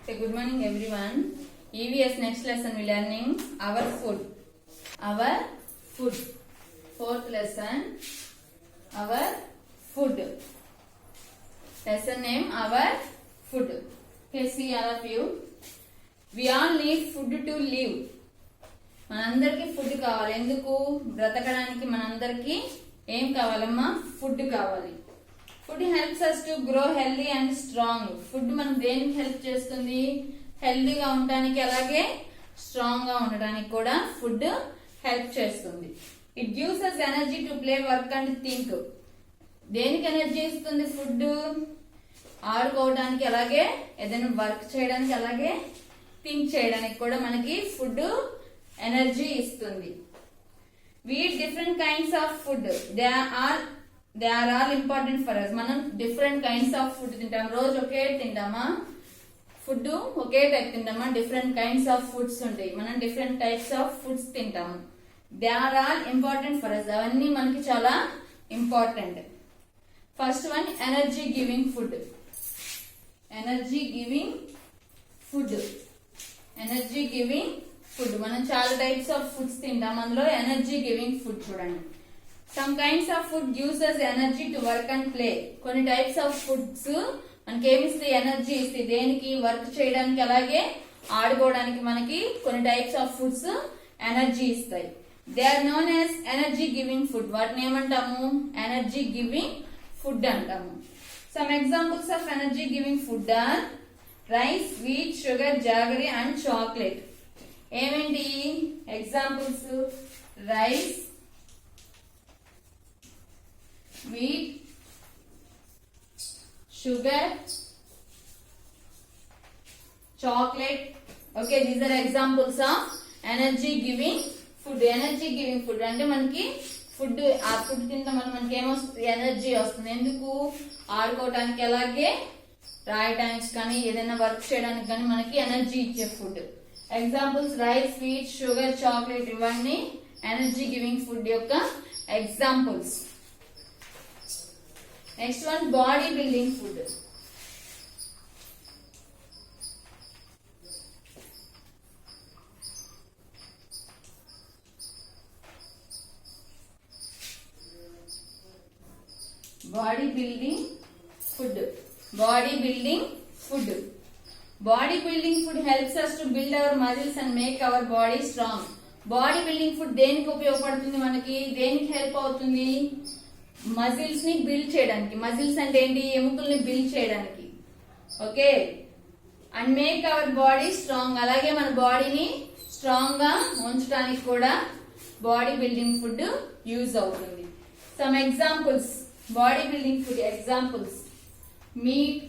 Okay, good morning everyone. EVS next lesson we learning our food. Our food. Fourth lesson. Our food. Lesson name our food. Okay, see all of you. We all need food to live. మనందరికి food కావాలి. ఎందుకు? బ్రతకడానికి మనందరికి ఏం కావాలమ్మా? Food కావాలి. Food helps us to grow healthy and strong. Food మనం దేనికి హెల్ప్ చేస్తుంది? హెల్దీగా ఉండడానికి అలాగే స్ట్రాంగ్ గా ఉండడానికి కూడా ఫుడ్ హెల్ప్ చేస్తుంది. It gives us energy to play work and think. దేనికి ఎనర్జీ ఇస్తుంది ఫుడ్? ఆడుకోవడానికి అలాగే ఏదైనా వర్క్ చేయడానికి అలాగే థింక్ చేయడానికి కూడా మనకి ఫుడ్ ఎనర్జీ ఇస్తుంది. We eat different kinds of food. They are all important for us. మనం డిఫరెంట్ కైండ్స్ ఆఫ్ ఫుడ్ తింటాం. రోజు ఒకే తింటామా? ఫుడ్ ఒకే టైప్ తింటామా? డిఫరెంట్ కైండ్స్ ఆఫ్ ఫుడ్స్ ఉంటాయి. మనం డిఫరెంట్ టైప్స్ ఆఫ్ ఫుడ్స్ తింటాము. They are all important for us. అవన్నీ మనకి చాలా important. First one energy giving food. Energy giving food. Energy giving food. మనం చాలా టైప్స్ ఆఫ్ ఫుడ్స్ తింటాం. అందులో ఎనర్జీ గివింగ్ ఫుడ్ చూడండి. Some kinds of food gives us energy to work and play. కొన్ని types of foods మనకి ఏమిస్తాయి? Energy ఇస్తాయి. దేనికి? Work చేయడానికి అలాగే ఆడుకోవడానికి మనకి కొన్ని టైప్స్ ఆఫ్ ఫుడ్స్ ఎనర్జీ ఇస్తాయి. They are known as energy giving food. వాటిని ఏమంటాము? ఎనర్జీ గివింగ్ ఫుడ్ అంటాము. Some examples of energy giving food are rice, wheat, sugar, jaggery and chocolate. ఏమేంటి examples? Rice, wheat, sugar, chocolate. Okay, these are examples of energy giving food. Energy giving food అంటే మనకి food, ఆ food తింటాం మనకి ఏమొస్తుంది? Energy వస్తుంది. ఎందుకు? ఆడుకోవడానికి అలాగే రాయడానికి కానీ ఏదైనా వర్క్ చేయడానికి కానీ మనకి ఎనర్జీ ఇచ్చే food. Examples rice, wheat, sugar, chocolate ఇవన్నీ ఎనర్జీ గివింగ్ ఫుడ్ యొక్క examples. Next one, body building food. Body building food. Body building food. Body building food helps us to build our muscles and make our body strong. Body building food దేనికి ఉపయోగపడుతుంది? మనకి దేనికి help అవుతుంది? Muscles ని build చేయడానికి. Muscles అంటే ఏంటి? ఎముకల్ని బిల్డ్ చేయడానికి. Okay, and make our body strong. అలాగే మన బాడీని స్ట్రాంగ్ గా ఉంచడానికి కూడా బాడీ బిల్డింగ్ ఫుడ్ యూజ్ అవుతుంది. Some examples body building food examples: meat,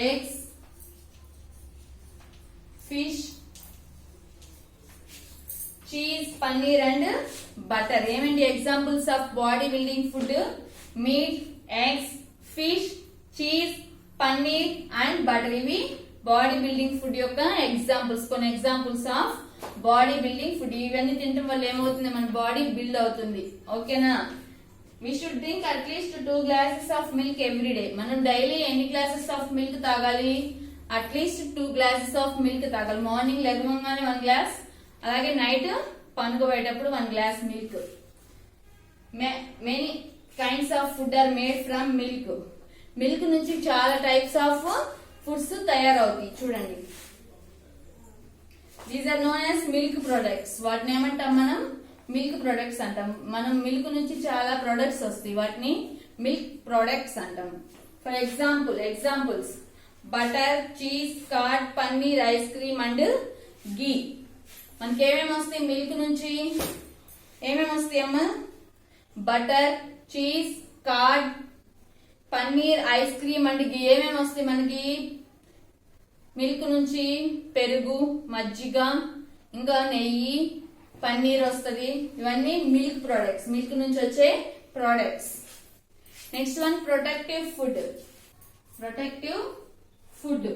eggs, fish, cheese, paneer and butter. ఏమండి examples of body building food? Meat, eggs, fish, cheese, paneer and butter. ఇవి body building food యొక్క examples. కొన్ని examples of body building food. ఇవన్నీ తినడం వల్ల ఏమవుతుంది? మన body build అవుతుంది. ఓకేనా? We should drink at least 2 glasses of milk every day. మనం డైలీ ఎన్ని గ్లాసెస్ ఆఫ్ మిల్క్ తాగాలి? అట్లీస్ట్ 2 glasses ఆఫ్ మిల్క్ తాగాలి. మార్నింగ్ లెగవగానే 1 glass, అలాగే నైట్ పనుకోబోయేటప్పుడు 1 glass milk. Many kinds of food are made from milk. Milk నుంచి చాలా types of foods తయారవుతాయి. చూడండి, these are known as milk products. వాటిని ఏమంటాం మనం? మిల్క్ ప్రొడక్ట్స్ అంటాం. మనం మిల్క్ నుంచి చాలా ప్రొడక్ట్స్ వస్తాయి. వాటిని మిల్క్ ప్రొడక్ట్స్ అంటాం. For examples butter, cheese, curd, paneer, ice cream and ghee. మనకి ఏమేమి వస్తాయి మిల్క్ నుంచి? ఏమేమి వస్తాయి అమ్మా? Butter, cheese, curd, paneer, ice cream and ghee. ఏమేమి వస్తాయి మనకి మిల్క్ నుంచి? పెరుగు, మజ్జిగ, ఇంకా నెయ్యి, పన్నీర్ వస్తుంది. ఇవన్నీ మిల్క్ ప్రొడక్ట్స్. మిల్క్ నుంచి వచ్చే products. Next one protective food. Protective food.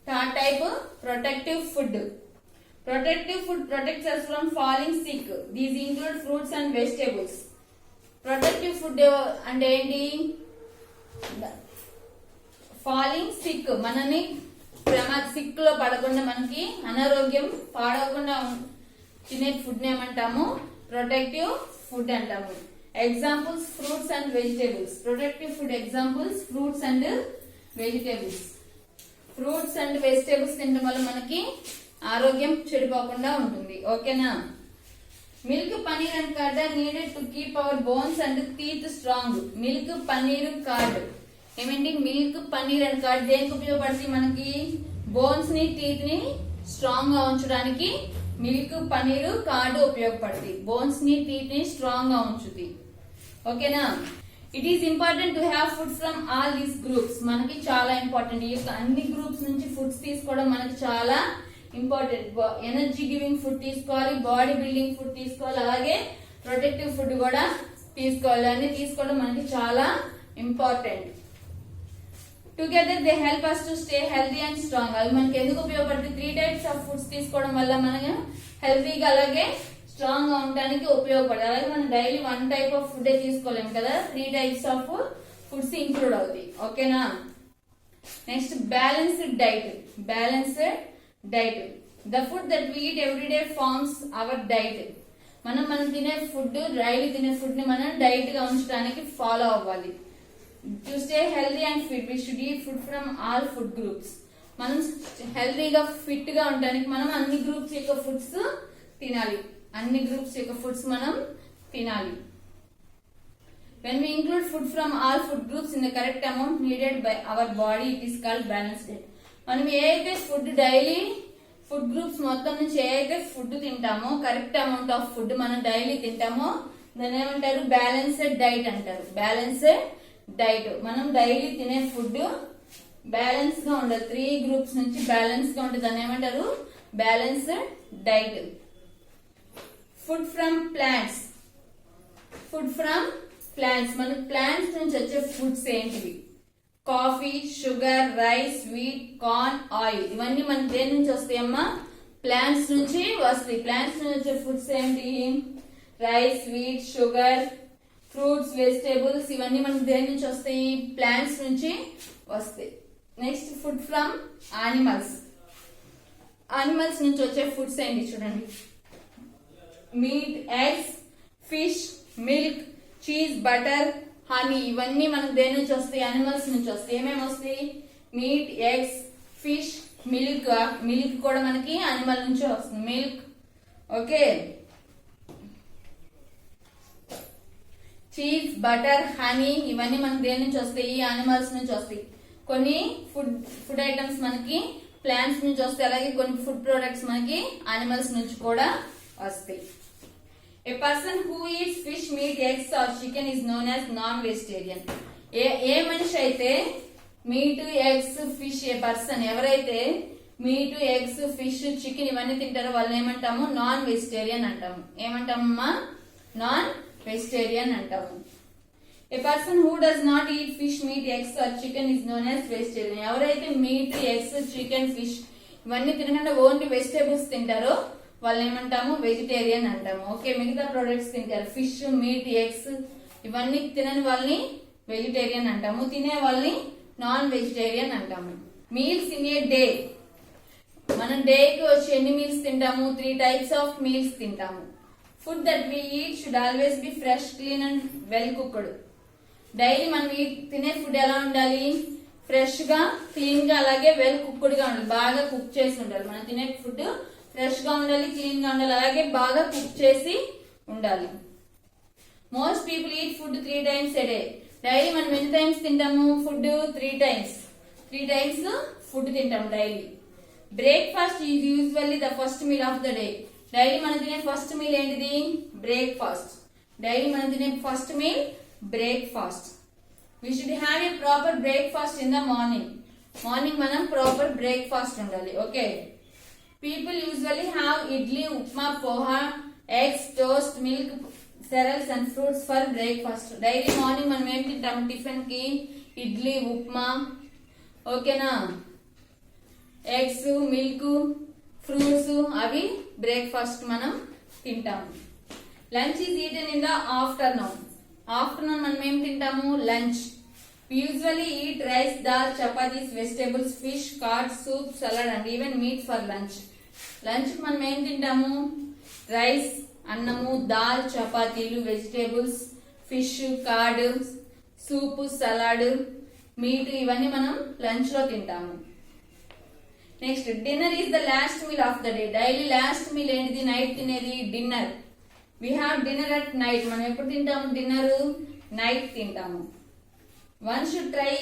Third type protective food. Protective food protects us from falling sick. These include fruits and vegetables. Protective food అంటే ఏంటి? ఫాలింగ్ సిక్, మనని సిక్ లో పడకుండా మనకి అనారోగ్యం పాడవకుండా తినే ఫుడ్ ఏమంటాము? ప్రొటెక్టివ్ ఫుడ్ అంటాము. Examples fruits and vegetables. Protective food examples fruits and vegetables. Fruits and vegetables తినడం వల్ల మనకి ఆరోగ్యం చెడిపోకుండా ఉంటుంది. ఓకేనా? Milk, paneer and curd are needed to keep our bones and teeth strong. Milk, paneer, curd ఏమేంటి? మిల్క్, పనీర్ అండ్ కర్డ్ దేనికి ఉపయోగపడుతుంది? మనకి బోన్స్ ని, టీత్ ని స్ట్రాంగ్ గా ఉంచడానికి మిల్క్, పనీర్, కర్డ్ ఉపయోగపడుతుంది. బోన్స్ ని, టీత్ ని స్ట్రాంగ్ గా ఉంచుతుంది. ఓకేనా? It is important to have food from all these groups. మనకి చాలా ఇంపార్టెంట్. ఈ యొక్క అన్ని గ్రూప్స్ నుంచి ఫుడ్స్ తీసుకోవడం మనకి చాలా ఇంపార్టెంట్. ఎనర్జీ గివింగ్ ఫుడ్ తీసుకోవాలి, బాడీ బిల్డింగ్ ఫుడ్ తీసుకోవాలి, అలాగే ప్రొటెక్టివ్ ఫుడ్ కూడా తీసుకోవాలి. అన్ని తీసుకోవడం మనకి చాలా important. Together they help us to stay healthy and strong. అవి మనకి ఎందుకు ఉపయోగపడుతుంది? 3 టైప్స్ ఆఫ్ ఫుడ్స్ తీసుకోవడం వల్ల మనం హెల్తీగా అలాగే స్ట్రాంగ్ గా ఉండడానికి ఉపయోగపడదు. అలాగే మనం డైలీ 1 టైప్ ఆఫ్ ఫుడ్ తీసుకోలేము కదా, 3 టైప్స్ ఆఫ్ ఫుడ్స్ ఇంక్లూడ్ అవుతాయి. ఓకేనా? Next balanced diet. Balanced diet. The food that we eat everyday forms our diet. మనం తినే ఫుడ్, డైలీ తినే ఫుడ్ ని మనం డైట్ గా ఉంచడానికి ఫాలో అవ్వాలి. To stay healthy and fit we should eat food from all food groups. మనం హెల్తీగా ఫిట్ గా ఉండడానికి మనం అన్ని గ్రూప్స్ యొక్క ఫుడ్స్ తినాలి. అన్ని గ్రూప్స్ యొక్క ఫుడ్స్ మనం తినాలి. When we include food from all food groups in the correct amount needed by our body, it is called balanced diet. మనం ఏదైతే ఫుడ్ డైలీ ఫుడ్ గ్రూప్స్ మొత్తం నుంచి ఏదైతే ఫుడ్ తింటామో, కరెక్ట్ అమౌంట్ ఆఫ్ ఫుడ్ మనం daily తింటామో దాన్ని ఏమంటారు? బ్యాలెన్స్డ్ డైట్ అంటారు. Balanced diet. మనం డైలీ తినే ఫుడ్ బ్యాలెన్స్ గా ఉండదు. 3 గ్రూప్స్ నుంచి బ్యాలెన్స్ గా ఉంటుంది. దాన్ని ఏమంటారు? Balanced diet. Food from plants. Food from plants. మనకి ప్లాంట్స్ నుంచి వచ్చే ఫుడ్స్ ఏంటివి? Coffee, sugar, rice, wheat, corn, oil. ఇవన్నీ మనకి దేని నుంచి వస్తాయమ్మా? ప్లాంట్స్ నుంచి వస్తాయి. ప్లాంట్స్ నుంచి వచ్చే ఫుడ్స్ ఏంటి? Rice, wheat, sugar, fruits, vegetables. ఇవన్నీ మనకి దేని నుంచి వస్తాయి? ప్లాంట్స్ నుంచి వస్తాయి. Next food from animals. Animals నుంచి వచ్చే ఫుడ్స్ ఏంటి చూడండి? Meet, eggs, fish, milk, cheese, butter, honey. ఇవన్నీ మనకు దేని నుంచి వస్తాయి? యానిమల్స్ నుంచి వస్తాయి. ఏమేమి వస్తాయి? Meet, eggs, fish, milk. Milk కూడా మనకి యానిమల్ నుంచి వస్తుంది. Milk. Okay. Cheese, butter, honey ఇవన్నీ మనకి దేని నుంచి వస్తాయి? యానిమల్స్ నుంచి వస్తాయి. కొన్ని ఫుడ్ ఐటమ్స్ మనకి ప్లాంట్స్ నుంచి వస్తాయి. అలాగే కొన్ని ఫుడ్ ప్రొడక్ట్స్ మనకి యానిమల్స్ నుంచి కూడా వస్తాయి. A person who eats fish, meat, eggs or chicken is known as non-vegetarian. ఏ మనిషి అయితే మీట్, ఎగ్స్, ఫిష్, ఏ పర్సన్ ఎవరైతే మీట్, ఎగ్స్, ఫిష్, చికెన్ ఇవన్నీ తింటారో వాళ్ళని ఏమంటాము? నాన్ వెజిటేరియన్ అంటాము. ఏమంటామమ్మా? నాన్ వెజిటేరియన్ అంటాము. A person who does not eat fish, meat, eggs or chicken is known as vegetarian. ఎవరైతే మీట్, ఎగ్స్, చికెన్, ఫిష్ ఇవన్నీ తినకుండా ఓన్లీ వెజిటేబుల్స్ తింటారో వాళ్ళు ఏమంటాము? వెజిటేరియన్ అంటాము. ఓకే. మిగతా ప్రొడక్ట్స్ తింటారు, ఫిష్, మీట్, ఎగ్స్ ఇవన్నీ తినని వాళ్ళని వెజిటేరియన్ అంటాము. తినే వాళ్ళని నాన్ వెజిటేరియన్ అంటాము. Meals in a day. మనం డేకి వచ్చి ఎన్ని మీల్స్ తింటాము? 3 టైప్స్ ఆఫ్ మీల్స్ తింటాము. Food that we eat should always be fresh, clean and well cooked. Daily మనం తినే ఫుడ్ ఎలా ఉండాలి? ఫ్రెష్ గా, క్లీన్ గా, అలాగే వెల్ కుక్డ్ గా ఉండాలి. బాగా కుక్ చేసి ఉండాలి. మనం తినే ఫుడ్ ఫ్రెష్ గా ఉండాలి, క్లీన్ గా ఉండాలి, అలాగే బాగా కుక్ చేసి ఉండాలి. Most people eat food 3 times a day. Daily మనం ఎన్ని టైమ్స్ తింటాము? Food 3 times. 3 టైమ్స్ ఫుడ్ తింటాం daily. Breakfast is usually the first meal of the day. Daily మనం తినే ఫస్ట్ మీల్ ఏంటిది? బ్రేక్ఫాస్ట్. డైలీ మనం తినే first meal breakfast. We should have a proper breakfast in the morning. Morning మనం proper breakfast ఉండాలి. Okay. People usually have idli, upma, poha, eggs, toast, milk, cereals and fruits for breakfast. Daily morning మనం ఏం తింటాం? Tiffin కి ఇడ్లీ, ఉప్మా, ఓకేనా, eggs, milk, fruits అవి breakfast మనం తింటాము. Lunch is eaten in the afternoon. Afternoon మనం ఏం తింటాము? Lunch. We usually eat rice, dal, chapatis, vegetables, fish, curd, soup, salad and even meat for lunch. Lunch మనం ఏం తింటాము? రైస్, అన్నము, దాల్, చపాతీలు, vegetables, fish, curd, soup, salad, meet ఇవన్నీ మనం లంచ్ లో తింటాము. Next dinner is the last meal of the day. Daily last meal ఏంటిది? నైట్ తినేది dinner. We have dinner at night. మనం ఎప్పుడు తింటాము డిన్నర్? నైట్ తింటాము. One should try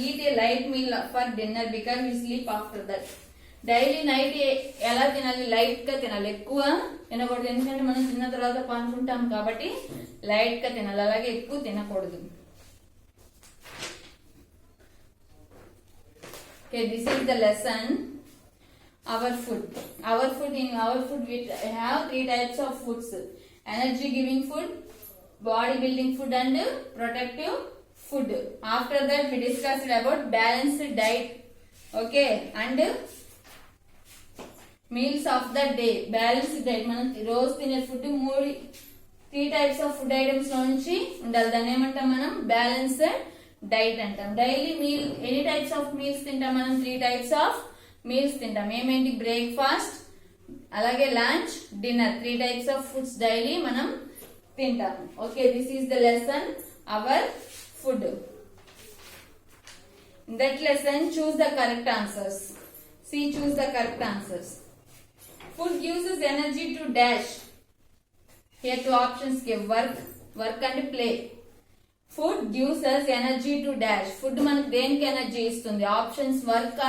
eat a light meal for dinner because we sleep after that. Daily night ఎలా తినాలి? Light గా తినాలి, ఎక్కువ తినకూడదు. ఎందుకంటే మనం తిన్న తర్వాత పనుకుంటాం కాబట్టి లైట్ గా తినాలి, అలాగే ఎక్కువ తినకూడదు. Okay, this is the lesson. Our food. In our food we have 3 types of foods: energy giving food, body building food and protective food. After that we discussed about balanced diet. Okay, and meals of the day. Balanced diet మనం రోజు తినే food 3 types of food items లో నుంచి ఉండాలి. దాన్ని ఏమంటాం మనం? Balanced diet అంటాం. Daily meal any types of meals తింటాం మనం? 3 types ఆఫ్ మీల్స్ తింటాం. ఏమేంటి? బ్రేక్ఫాస్ట్, అలాగే lunch, dinner. 3 types of foods daily మనం తింటాము. Okay, this is the lesson our food. In that lesson, choose the correct answers. See, choose the correct answers. Food gives us energy to dash. Here 2 options give work and play. Food gives us energy to dash. Food మనకు దేనికి energy ఇస్తుంది? Options work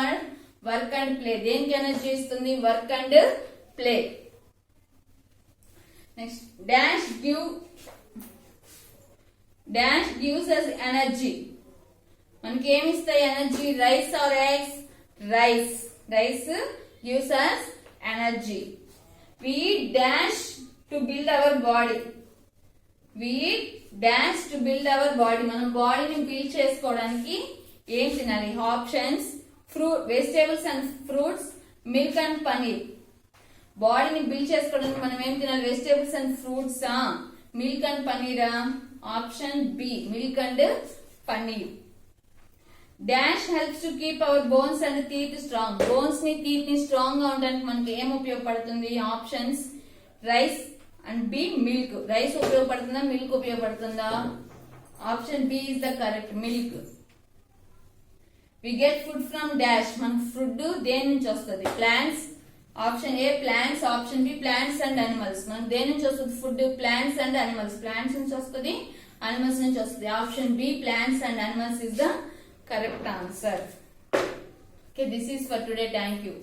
and play. దేనికి energy ఇస్తుంది? Work and play. Next dash gives us energy. మనకి ఏమి ఇస్తాయి energy? Rice or eggs? Rice gives us energy. We eat dash to build our body. మనం బాడీని బిల్డ్ చేసుకోవడానికి ఏం తినాలి? Options vegetables and fruits, milk and paneer. బాడీని బిల్డ్ చేసుకోవడానికి మనం ఏం తినాలి? Vegetables and fruits, milk and పనీరా? Option B, milk and paneer. Dash helps to keep our bones and teeth strong. Bones ని, టీత్ ని స్ట్రాంగ్ గా ఉండడానికి మనకి ఏం ఉపయోగపడుతుంది? Options rice and B, milk. Rice ఉపయోగపడుతుందా? మిల్క్ ఉపయోగపడుతుందా? Option B is the correct, milk. We get food from dash. మన ఫుడ్ దేని నుంచి వస్తుంది? Plants. Option A plants, option B plants and animals. మనకు దేని నుంచి వస్తుంది food? Plants and animals. Plants నుంచి వస్తుంది, అనిమల్స్ నుంచి వస్తుంది. Option B plants and animals is the correct answer. Okay, this is for today. Thank you.